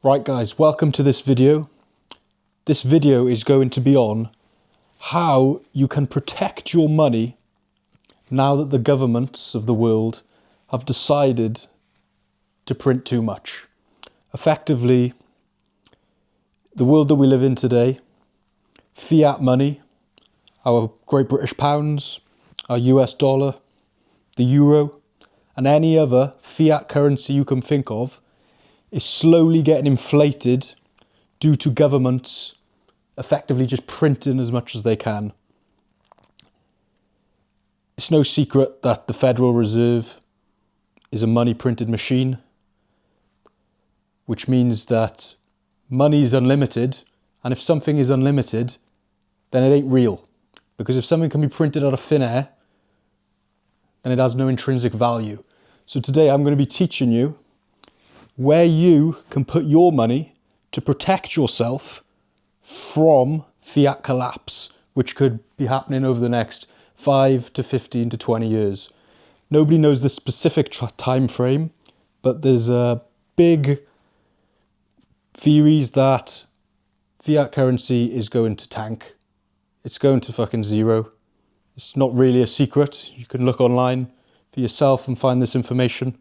Right guys, welcome to this video. This video is going to be on how you can protect your money now that the governments of the world have decided to print too much. Effectively, the world that we live in today, fiat money, our Great British pounds, our US dollar, the euro, and any other fiat currency you can think of is slowly getting inflated due to governments effectively just printing as much as they can. It's no secret that the Federal Reserve is a money printed machine, which means that money is unlimited, and if something is unlimited, then it ain't real. Because if something can be printed out of thin air, then it has no intrinsic value. So today I'm going to be teaching you where you can put your money to protect yourself from fiat collapse, which could be happening over the next 5 to 15 to 20 years. Nobody knows the specific time frame, but there's big theories that fiat currency is going to tank. It's going to fucking zero. It's not really a secret. You can look online for yourself and find this information.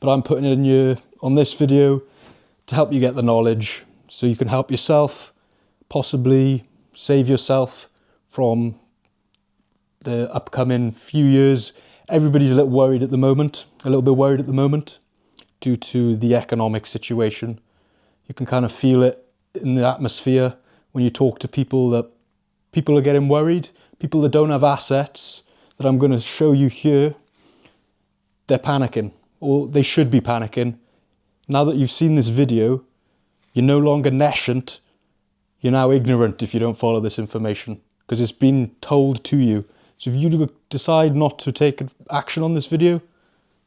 But I'm putting it on this video to help you get the knowledge so you can help yourself, possibly save yourself from the upcoming few years. Everybody's a little bit worried at the moment due to the economic situation. You can kind of feel it in the atmosphere when you talk to people that people are getting worried. People that don't have assets that I'm going to show you here, they're panicking. Or they should be panicking. Now that you've seen this video, you're no longer nescient, you're now ignorant if you don't follow this information, because it's been told to you. So if you decide not to take action on this video,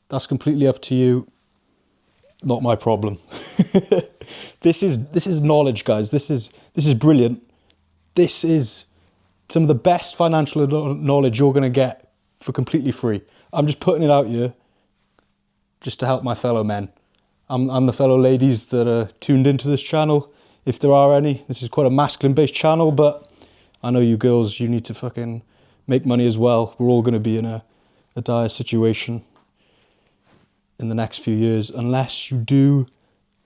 that's completely up to you, not my problem. This is knowledge, guys. This is brilliant. This is some of the best financial knowledge you're going to get for completely free. I'm just putting it out here just to help my fellow men. I'm the fellow ladies that are tuned into this channel, if there are any. This is quite a masculine-based channel, but I know you girls, you need to fucking make money as well. We're all going to be in a dire situation in the next few years, unless you do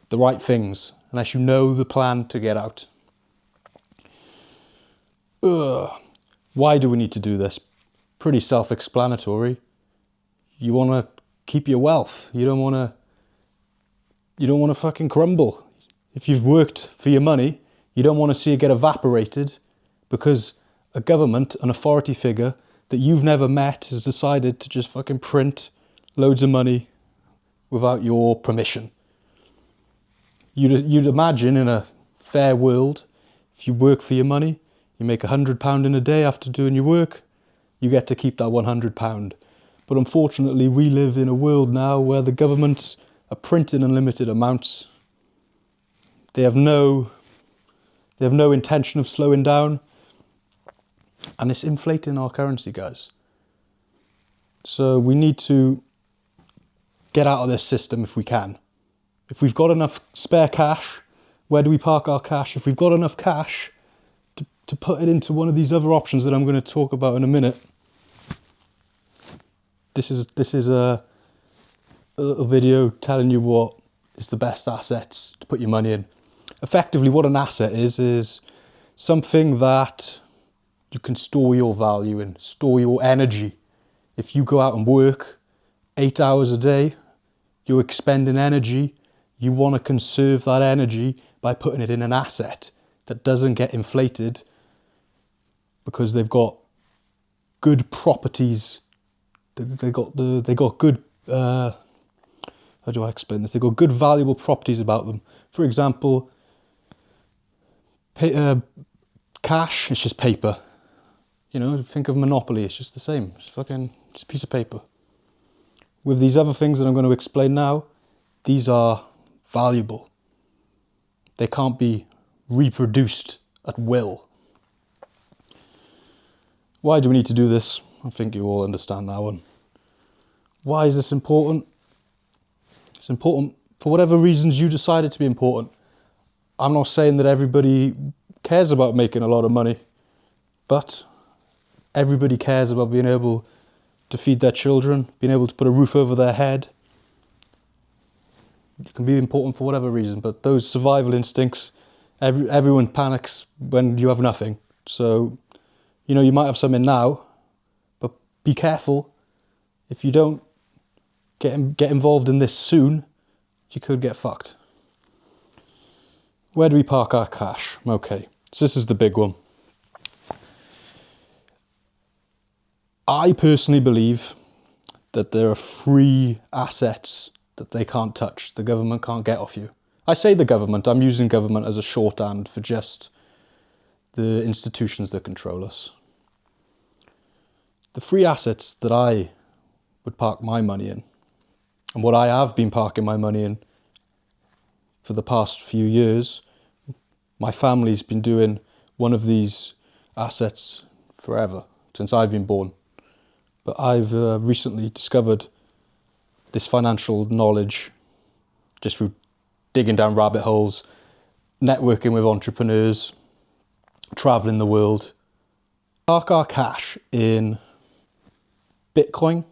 the right things, unless you know the plan to get out. Why do we need to do this? Pretty self-explanatory. You want to keep your wealth. You don't want to fucking crumble. If you've worked for your money, you don't want to see it get evaporated because a government, an authority figure that you've never met has decided to just fucking print loads of money without your permission. You'd imagine in a fair world, if you work for your money, you make £100 in a day after doing your work, you get to keep that £100. But unfortunately, we live in a world now where the governments are printing unlimited amounts. They have no intention of slowing down, and it's inflating our currency, guys. So we need to get out of this system if we can. If we've got enough spare cash, where do we park our cash? If we've got enough cash to put it into one of these other options that I'm going to talk about in a minute. This is a little video telling you what is the best assets to put your money in. Effectively, what an asset is something that you can store your value in, store your energy. If you go out and work 8 hours a day, you're expending energy. You want to conserve that energy by putting it in an asset that doesn't get inflated because they've got good properties. They got good, how do I explain this? They've got good valuable properties about them. For example, cash, it's just paper. You know, think of Monopoly, it's just the same. It's just a piece of paper. With these other things that I'm going to explain now, these are valuable. They can't be reproduced at will. Why do we need to do this? I think you all understand that one. Why is this important? It's important for whatever reasons you decide it to be important. I'm not saying that everybody cares about making a lot of money, but everybody cares about being able to feed their children, being able to put a roof over their head. It can be important for whatever reason, but those survival instincts, everyone panics when you have nothing. So, you might have something now, but be careful. If you don't get involved in this soon, you could get fucked. Where do we park our cash? Okay, so this is the big one. I personally believe that there are free assets that they can't touch, the government can't get off you. I say the government, I'm using government as a shorthand for just the institutions that control us. The free assets that I would park my money in, and what I have been parking my money in for the past few years, my family's been doing one of these assets forever, since I've been born. But I've recently discovered this financial knowledge just through digging down rabbit holes, networking with entrepreneurs, traveling the world. Park our cash in Bitcoin.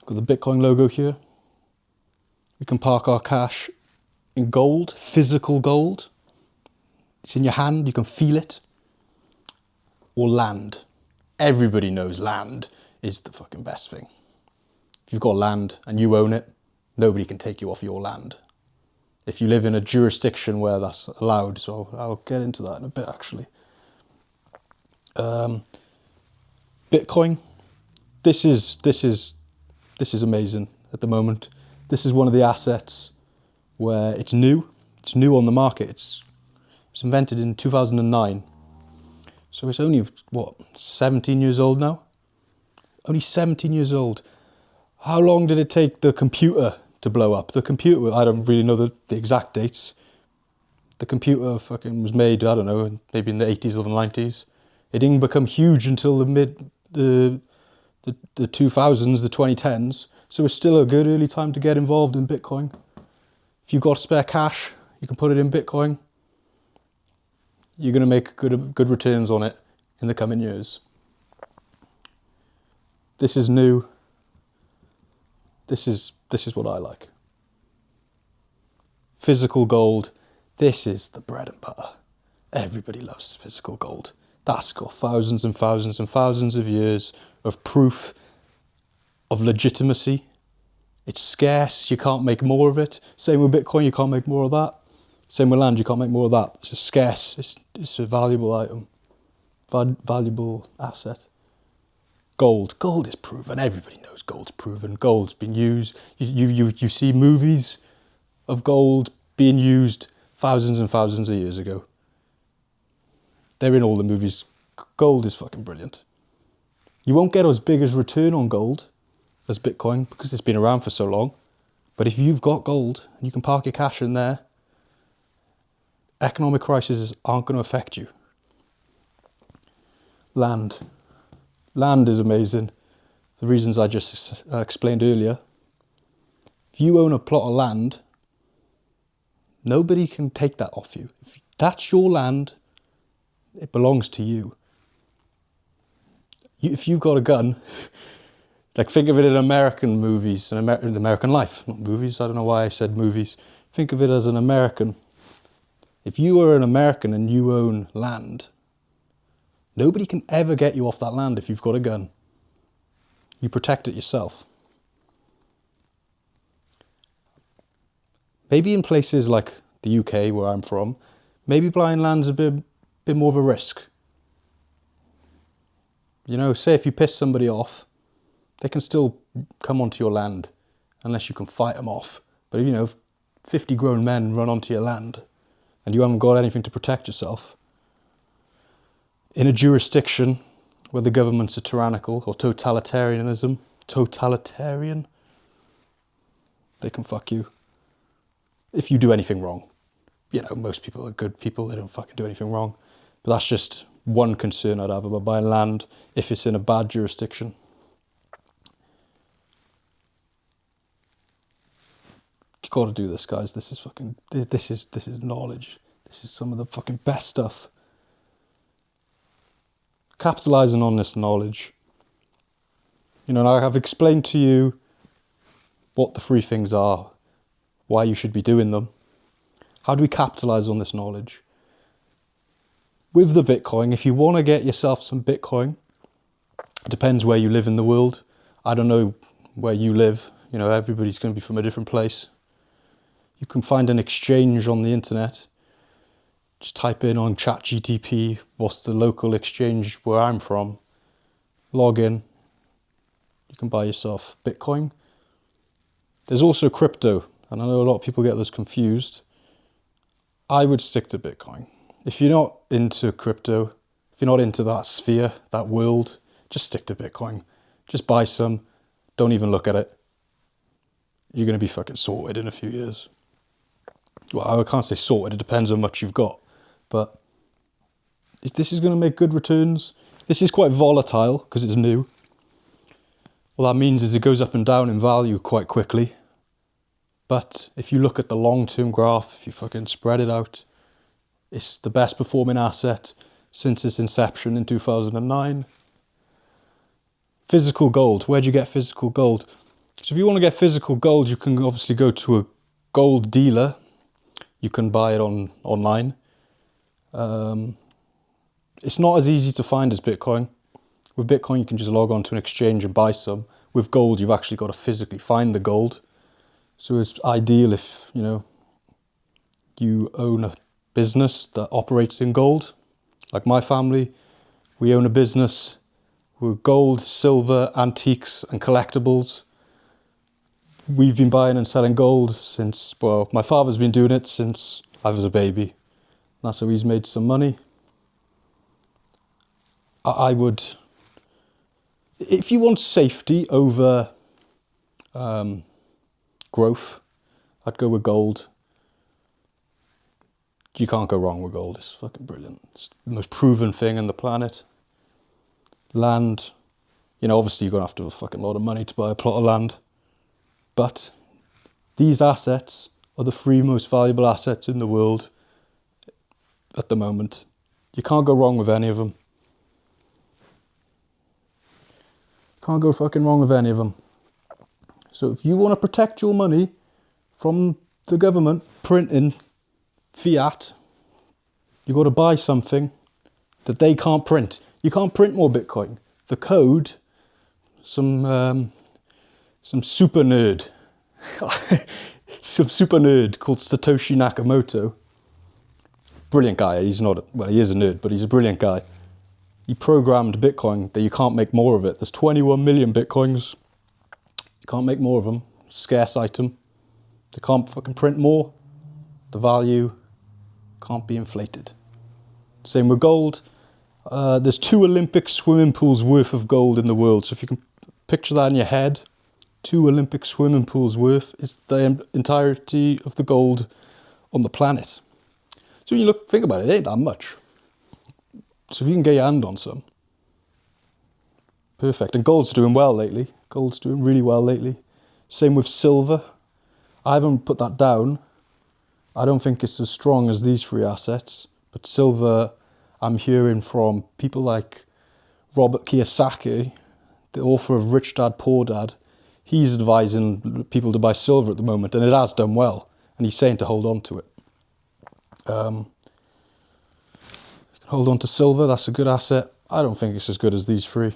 Got the Bitcoin logo here. We can park our cash in gold, physical gold. It's in your hand, you can feel it. Or land. Everybody knows land is the fucking best thing. If you've got land and you own it, nobody can take you off your land. If you live in a jurisdiction where that's allowed, so I'll get into that in a bit actually. Bitcoin, this is amazing at the moment. This is one of the assets where it's new on the market. It was invented in 2009. So it's only, 17 years old now? Only 17 years old. How long did it take the computer to blow up? The computer, I don't really know the exact dates. The computer fucking was made, I don't know, maybe in the 80s or the 90s. It didn't become huge until the 2000s, the 2010s. So it's still a good early time to get involved in Bitcoin. If you've got spare cash, you can put it in Bitcoin. You're going to make good returns on it in the coming years. This is new. This is what I like. Physical gold. This is the bread and butter. Everybody loves physical gold. That's got thousands and thousands and thousands of years of proof of legitimacy. It's scarce. You can't make more of it. Same with Bitcoin. You can't make more of that. Same with land, you can't make more of that. It's just scarce. It's a valuable item, valuable asset. Gold is proven. Everybody knows gold's proven. Gold's been used. You see movies of gold being used thousands and thousands of years ago. They're in all the movies. Gold is fucking brilliant. You won't get as big as return on gold as Bitcoin because it's been around for so long. But if you've got gold and you can park your cash in there, economic crises aren't going to affect you. Land. Land is amazing. The reasons I just explained earlier. If you own a plot of land, nobody can take that off you. If that's your land, it belongs to you. If you've got a gun, like think of it in American movies, in American life, not movies, I don't know why I said movies. Think of it as an American. If you are an American and you own land, nobody can ever get you off that land if you've got a gun. You protect it yourself. Maybe in places like the UK, where I'm from, maybe buying land's a bit more of a risk. Say if you piss somebody off, they can still come onto your land unless you can fight them off. But if 50 grown men run onto your land and you haven't got anything to protect yourself, in a jurisdiction where the governments are tyrannical or totalitarian, they can fuck you if you do anything wrong. Most people are good people, they don't fucking do anything wrong. But that's just one concern I'd have about buying land if it's in a bad jurisdiction. got to do this, guys. This is fucking, this is knowledge. This is some of the fucking best stuff. Capitalizing on this knowledge. You know, I've explained to you what the free things are, why you should be doing them. How do we capitalize on this knowledge? With the Bitcoin, if you want to get yourself some Bitcoin, it depends where you live in the world. I don't know where you live. You know, everybody's going to be from a different place. You can find an exchange on the internet. Just type in on ChatGTP, what's the local exchange where I'm from. Log in. You can buy yourself Bitcoin. There's also crypto, and I know a lot of people get this confused. I would stick to Bitcoin. If you're not into crypto, if you're not into that sphere, that world, just stick to Bitcoin. Just buy some. Don't even look at it. You're going to be fucking sorted in a few years. Well, I can't say sorted. It depends on how much you've got. But this is going to make good returns. This is quite volatile because it's new. All that means is it goes up and down in value quite quickly. But if you look at the long-term graph, if you fucking spread it out, it's the best performing asset since its inception in 2009. Physical gold. Where do you get physical gold? So if you want to get physical gold, you can obviously go to a gold dealer. You can buy it online. It's not as easy to find as Bitcoin. With Bitcoin, you can just log on to an exchange and buy some. With gold, you've actually got to physically find the gold. So it's ideal if, you know, you own a business that operates in gold. Like my family, we own a business with gold, silver, antiques and collectibles. We've been buying and selling gold since, well, my father's been doing it since I was a baby. That's how he's made some money. I would, if you want safety over growth, I'd go with gold. You can't go wrong with gold. It's fucking brilliant. It's the most proven thing on the planet. Land, you know, obviously you're going to have a fucking lot of money to buy a plot of land. But these assets are the three most valuable assets in the world at the moment. You can't go wrong with any of them. Can't go fucking wrong with any of them. So if you want to protect your money from the government printing fiat, you've got to buy something that they can't print. You can't print more Bitcoin. The code, some super nerd, some super nerd called Satoshi Nakamoto. Brilliant guy. He's not, well, he is a nerd, but he's a brilliant guy. He programmed Bitcoin that you can't make more of it. There's 21 million Bitcoins. You can't make more of them. Scarce item. They can't fucking print more. The value can't be inflated. Same with gold. There's 2 Olympic swimming pools worth of gold in the world. So if you can picture that in your head, 2 Olympic swimming pools worth is the entirety of the gold on the planet. So when you think about it, it ain't that much. So if you can get your hand on some, perfect. And gold's doing well lately. Gold's doing really well lately. Same with silver. I haven't put that down. I don't think it's as strong as these 3 assets. But silver, I'm hearing from people like Robert Kiyosaki, the author of Rich Dad, Poor Dad. He's advising people to buy silver at the moment, and it has done well. And he's saying to hold on to it. Hold on to silver, that's a good asset. I don't think it's as good as these 3.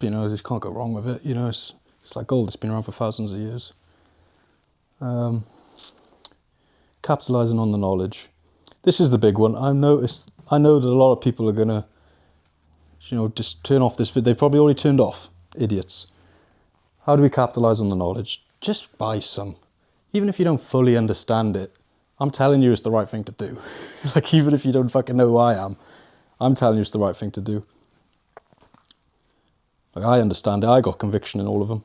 You know, you can't go wrong with it. You know, it's like gold, it's been around for thousands of years. Capitalising on the knowledge. This is the big one. I know that a lot of people are going to, you know, just turn off this video. They've probably already turned off. Idiots. How do we capitalise on the knowledge? Just buy some. Even if you don't fully understand it, I'm telling you it's the right thing to do. Like, even if you don't fucking know who I am, I'm telling you it's the right thing to do. Like, I understand it. I got conviction in all of them.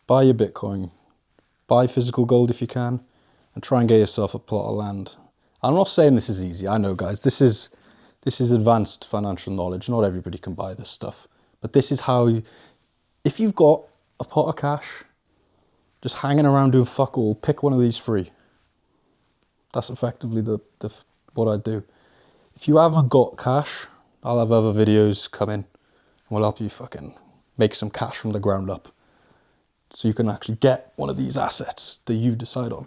Buy your Bitcoin. Buy physical gold if you can. And try and get yourself a plot of land. I'm not saying this is easy. I know, guys. This is advanced financial knowledge. Not everybody can buy this stuff. But this is how you... If you've got a pot of cash, just hanging around doing fuck all, pick one of these three. That's effectively what I do. If you haven't got cash, I'll have other videos come in and we'll help you fucking make some cash from the ground up. So you can actually get one of these assets that you decide on.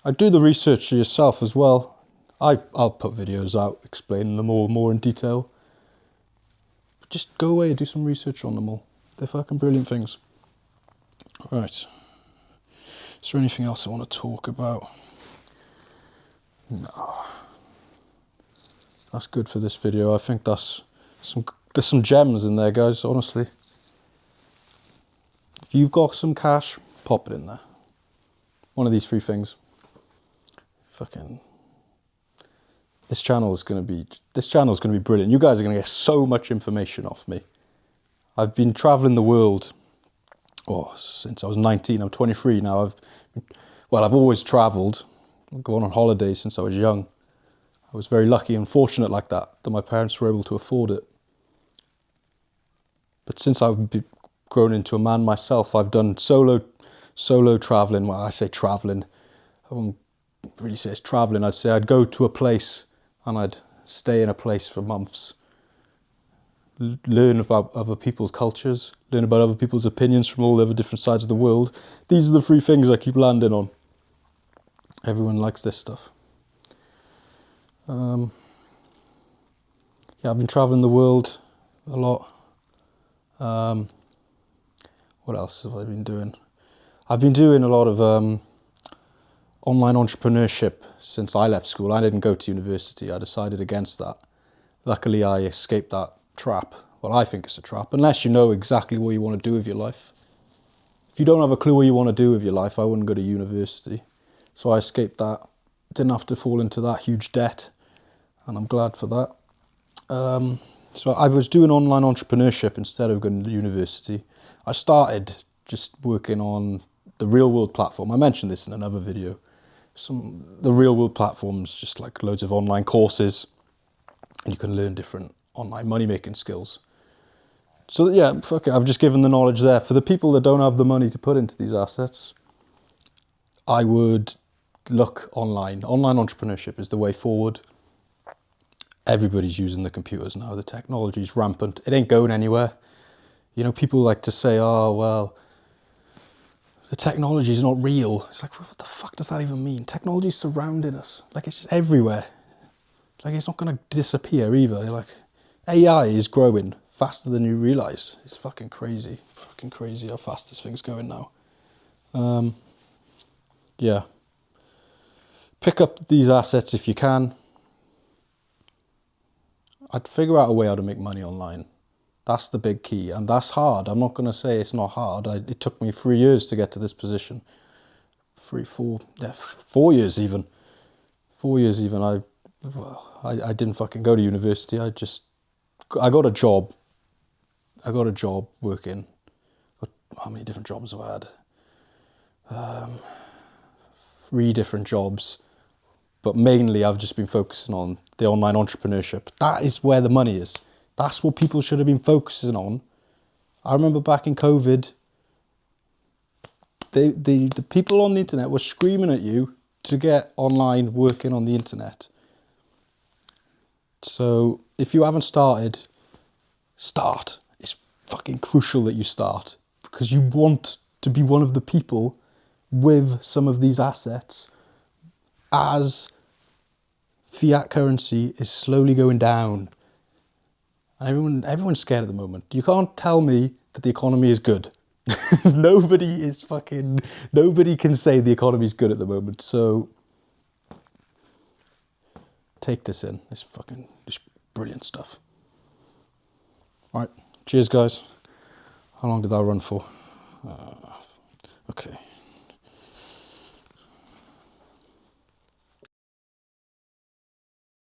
I do the research for yourself as well. I'll put videos out explaining them all more in detail. But just go away and do some research on them all. They're fucking brilliant things. Right. Is there anything else I want to talk about? No. That's good for this video. I think there's some gems in there, guys, honestly. If you've got some cash, pop it in there. One of these three things. Fucking... This channel is going to be brilliant. You guys are going to get so much information off me. I've been traveling the world since I was 19. I'm 23 now. I've always traveled. I've gone on holiday since I was young. I was very lucky and fortunate like that my parents were able to afford it. But since I've grown into a man myself, I've done solo traveling. Well, I say traveling. I wouldn't really say it's traveling. I'd say I'd go to a place and I'd stay in a place for months. Learn about other people's cultures, learn about other people's opinions from all over different sides of the world. These are the three things I keep landing on. Everyone likes this stuff. I've been traveling the world a lot. What else have I been doing? I've been doing a lot of online entrepreneurship since I left school. I didn't go to university. I decided against that. Luckily, I escaped that trap. Well, I think it's a trap, unless you know exactly what you want to do with your life. If you don't have a clue what you want to do with your life, I wouldn't go to university. So I escaped that. Didn't have to fall into that huge debt, and I'm glad for that. So I was doing online entrepreneurship instead of going to university. I started just working on the real world platform. I mentioned this in another video. The real world platforms, just like loads of online courses, and you can learn different online money making skills. So yeah, fuck it, I've just given the knowledge there. For the people that don't have the money to put into these assets, I would look online. Online entrepreneurship is the way forward. Everybody's using the computers now. The technology's rampant. It ain't going anywhere. You know, people like to say, oh, well, the technology is not real. It's like, what the fuck does that even mean? Technology's surrounding us. Like, it's just everywhere. Like, it's not going to disappear either. Like, AI is growing faster than you realise. It's fucking crazy. Fucking crazy how fast this thing's going now. Yeah. Pick up these assets if you can. I'd figure out a way how to make money online. That's the big key, and that's hard. I'm not going to say it's not hard. It took me 3 years to get to this position. 4 years even. 4 years even. I didn't fucking go to university. I got a job. I got a job working. How many different jobs have I had? 3 different jobs. But mainly I've just been focusing on the online entrepreneurship. That is where the money is. That's what people should have been focusing on. I remember back in COVID, the people on the internet were screaming at you to get online working on the internet. So if you haven't started, start. It's fucking crucial that you start, because you want to be one of the people with some of these assets as fiat currency is slowly going down. And everyone's scared at the moment. You can't tell me that the economy is good. Nobody can say the economy is good at the moment. So take this in. It's brilliant stuff. All right. Cheers, guys. How long did that run for? Okay.